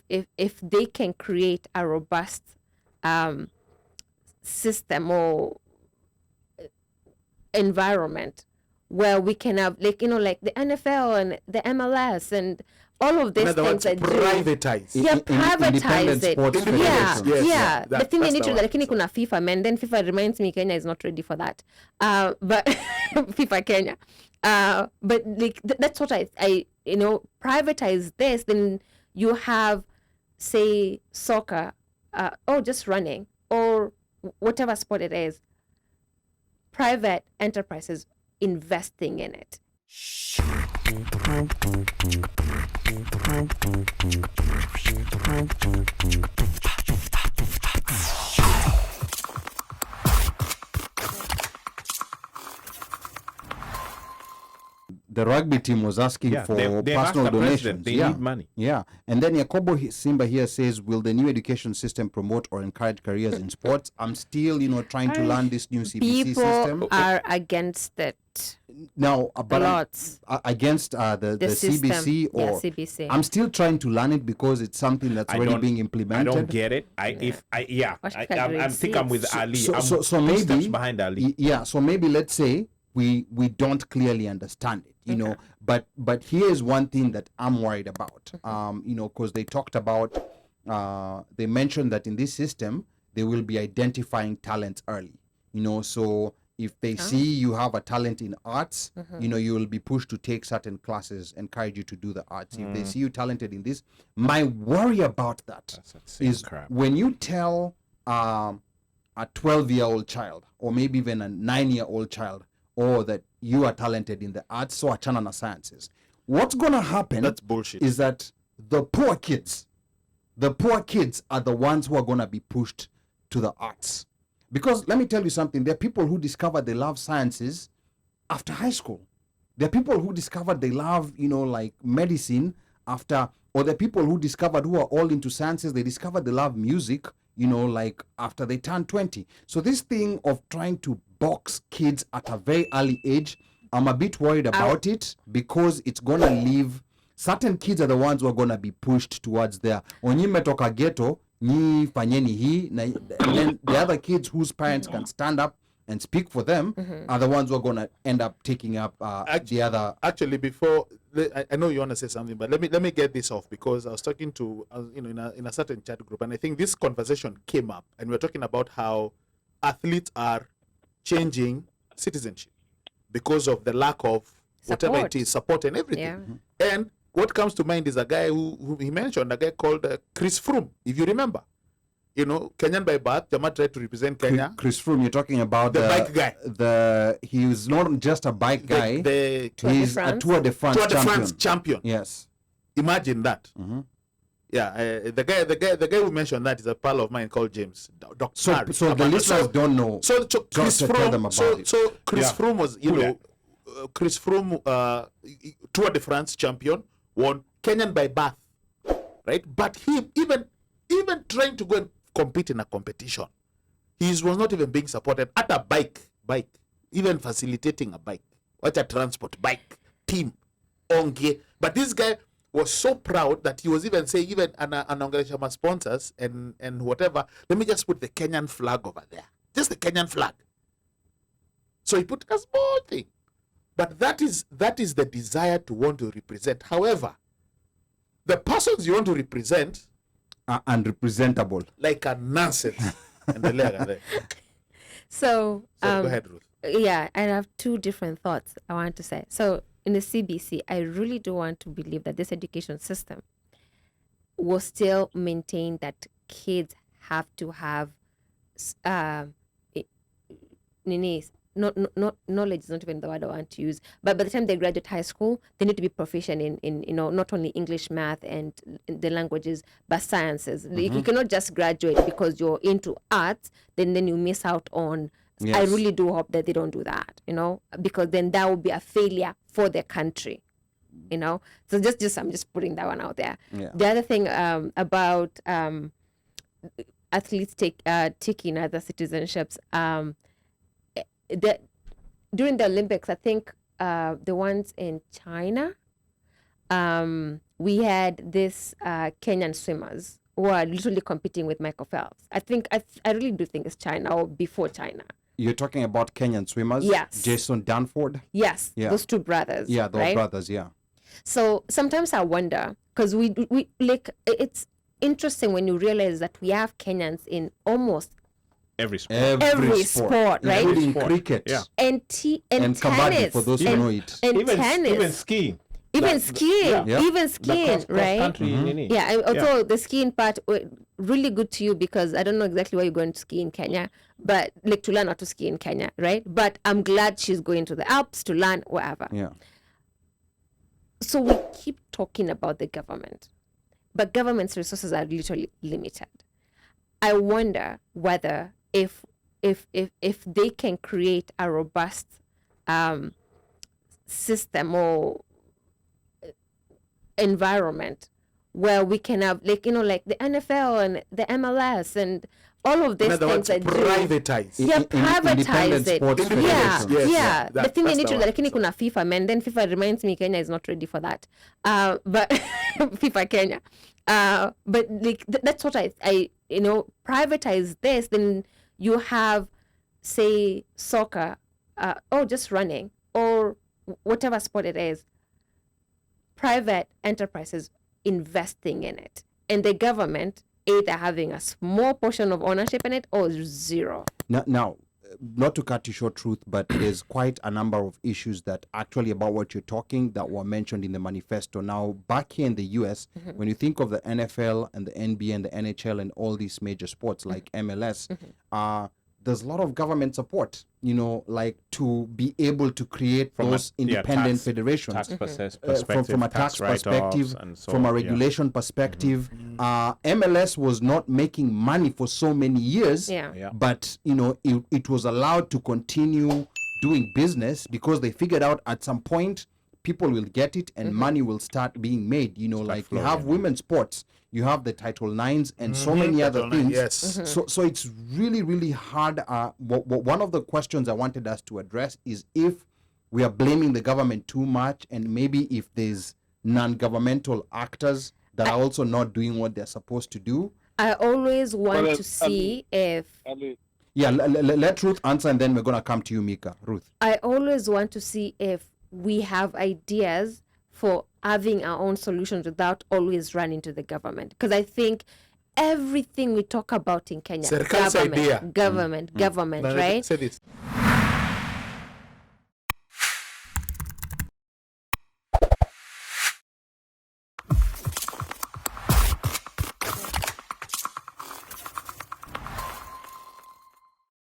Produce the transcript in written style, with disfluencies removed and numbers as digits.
if they can create a robust system or environment where we can have, like, like the NFL and the MLS and all of these things that privatize. Privatize it. Yes. The thing they need to, like, kuna FIFA, man. Then FIFA reminds me Kenya is not ready for that. But FIFA Kenya. But like that's what I privatize this. Then you have, say, soccer, or just running, or whatever sport it is. Private enterprises investing in it. The rugby team was asking for personal donations. They need money. Yeah. And then Yakobo Simba here says, will the new education system promote or encourage careers in sports? I'm still, trying to learn this new CBC system. People are against it. Now, but against the CBC or CBC. I'm still trying to learn it because it's something that's already being implemented. I don't get it. I think I'm with Ali. So maybe steps behind Ali. Yeah. So maybe let's say we don't clearly understand it. But here's one thing that I'm worried about. Because they talked about, they mentioned that in this system they will be identifying talents early. So if they see you have a talent in arts, you will be pushed to take certain classes, encourage you to do the arts. If they see you talented in this, my worry about that is when you tell a 12-year-old child, or maybe even a 9-year-old child, or that you are talented in the arts, so achana na sciences. What's going to happen That's bullshit. is that the poor kids are the ones who are going to be pushed to the arts. Because let me tell you something, there are people who discover they love sciences after high school. There are people who discovered they love, like medicine after, or there are people who discovered who are all into sciences, they discovered they love music, like after they turn 20. So this thing of trying to box kids at a very early age, I'm a bit worried about it because it's going to leave, certain kids are the ones who are going to be pushed towards there. Onyi metoka ghetto, nyi fanyeni hii, and then the other kids whose parents can stand up and speak for them are the ones who are going to end up taking up the other. Actually, before I know you want to say something, but let me get this off because I was talking to in a certain chat group, and I think this conversation came up, and we're talking about how athletes are changing citizenship because of the lack of whatever it is, support and everything. Yeah. And what comes to mind is a guy who he mentioned, a guy called Chris Froome, if you remember. Kenyan by birth, Jama tried to represent Kenya. Chris Froome, you're talking about the bike guy. He was not just a bike guy. He's a Tour de France champion. Yes. Imagine that. Yeah, the guy who mentioned that is a pal of mine called James. So the listeners don't know. So Chris Froome. So Chris Froome was, Chris Froome, Tour de France champion, won Kenyan by birth, right? But he even trying to go and compete in a competition, he was not even being supported at a bike, even facilitating a bike, what a transport bike team, onge. But this guy was so proud that he was even saying, even an sponsors and whatever, let me just put the Kenyan flag over there, just the Kenyan flag. So he put a small thing, but that is the desire to want to represent. However, the persons you want to represent are unrepresentable, like a nonsense. So go ahead, Ruth. Yeah, I have two different thoughts I want to say. So in the CBC, I really do want to believe that this education system will still maintain that kids have to have knowledge is not even the word I want to use, but by the time they graduate high school, they need to be proficient in not only English, math, and the languages, but sciences. You cannot just graduate because you're into arts, then you miss out on. Yes. I really do hope that they don't do that, because then that would be a failure for their country, So just I'm just putting that one out there. Yeah. The other thing about athletes taking other citizenships. During the Olympics, I think the ones in China, we had this Kenyan swimmers who are literally competing with Michael Phelps. I really do think it's China or before China. You're talking about Kenyan swimmers? Yes. Jason Danford? Yes, those two brothers. Yeah, those brothers, yeah. So sometimes I wonder, because we like, it's interesting when you realize that we have Kenyans in almost every sport. Every sport, right? Including cricket. And tennis. Kabaddi, for those who know it. And even, tennis. even skiing. Even skiing. Yeah. Even skiing, right? Country, Yeah, although the skiing part, really good to you, because I don't know exactly why you're going to ski in Kenya, but like to learn how to ski in Kenya, right? But I'm glad she's going to the Alps to learn wherever. Yeah. So we keep talking about the government, but government's resources are literally limited. I wonder whether if they can create a robust system or environment where we can have, like, like the NFL and the MLS and all of these things that privatize. Privatize it. Yes. The thing they need to, lakini kuna FIFA, man. Then FIFA reminds me Kenya is not ready for that. But FIFA Kenya. But like that's what I privatize this. Then you have, say, soccer, or just running, or whatever sport it is. Private enterprises investing in it, and the government either having a small portion of ownership in it or zero. Now, not to cut you short, Truth, but there's quite a number of issues that actually about what you're talking that were mentioned in the manifesto. Now, back here in the US, when you think of the NFL and the NBA and the NHL and all these major sports like MLS, there's a lot of government support, like to be able to create those independent federations. From a tax perspective, from a regulation perspective. MLS was not making money for so many years, but, it was allowed to continue doing business because they figured out at some point people will get it and money will start being made. Like you have women's sports, you have the Title IXs and so many other things. Yes. So it's really, really hard. One of the questions I wanted us to address is if we are blaming the government too much, and maybe if there's non-governmental actors that are also not doing what they're supposed to do. I always want to see if... Yeah, let Ruth answer, and then we're going to come to you, Mika. Ruth. I always want to see if we have ideas for having our own solutions without always running to the government. Because I think everything we talk about in Kenya, government, right? Say this.